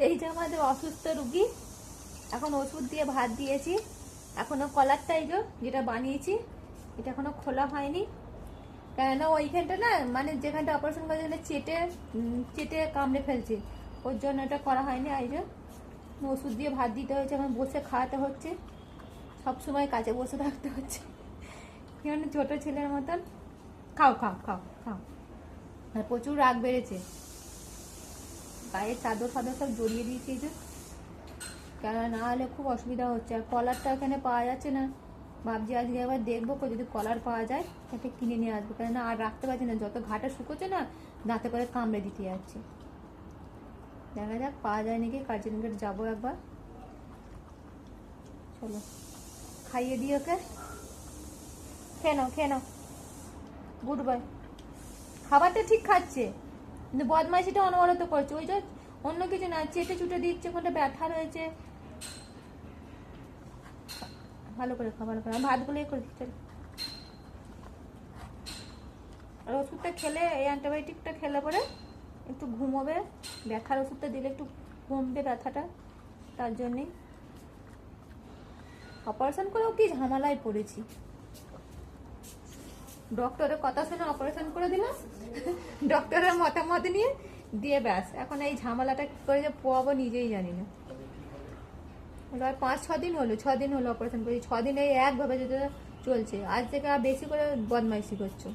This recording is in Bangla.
এই যে আমাদের অসুস্থ রুগী, এখন ওষুধ দিয়ে ভাত দিয়েছি, এখনো কলারটা এই যেটা বানিয়েছি এটা এখনো খোলা হয়নি, কেননা ওইখানটা না মানে যেখানটা অপারেশন করার জন্য চেটে চেটে কামড়ে ফেলছে, ওর জন্য এটা করা হয়নি। এই যে ওষুধ দিয়ে ভাত দিতে হয়েছে, এখন বসে খাওয়াতে হচ্ছে, সব সময় কাছে বসে থাকতে হচ্ছে, মানে ছোট ছেলের মতন। খাও খাও খাও খাও। আর প্রচুর রাগ বেড়েছে, গায়ে চাদর ফাদর সব জড়িয়ে দিয়েছি যে, কেন না হলে খুব অসুবিধা হচ্ছে। আর কলারটা এখানে পাওয়া যাচ্ছে না, ভাবছি আজকে একবার দেখবো যদি কলার পাওয়া যায় তাকে কিনে নিয়ে আসবো, কেননা আর রাখতে পারছি না, যত ঘাটা শুকোচ্ছে না দাঁতে করে কামড়ে দিতে যাচ্ছে। দেখা যাক পাওয়া যায় নাকি, কার্জন গেট যাবো একবার। চলো খাইয়ে দিই ওকে, খেয়ে নাও খেয়ে নাও, গুড বাই। খাবারটা ঠিক খাচ্ছে কিন্তু বদমাইশিটা অনবরত করছে, ওই যে অন্য কিছু না, চেটে চুটে দিচ্ছে, কোনটা ব্যথা রয়েছে। ভালো করে খা, ভালো করে ভাতগুলো করে দিচ্ছে। আর ওষুধটা খেলে, এই অ্যান্টিবায়োটিকটা খেলে পরে একটু ঘুমোবে, ব্যথার ওষুধটা দিলে একটু কমবে ব্যথাটা, তার জন্যেই। অপারেশন করেও কি ঝামেলায় পড়েছি, ডক্টরের কথা শুনে অপারেশন করে দিলাম, ডক্টরের মতামত নিয়ে দিয়ে ব্যাস, এখন এই ঝামেলাটা কি করে যে পোয়াবো নিজেই জানি না। এবার 5-6 দিন হলো, 6 দিন হলো অপারেশন করেছি, 6 দিন এই একভাবে যেটা চলছে, আজ থেকে আর বেশি করে বদমাইশি করছো।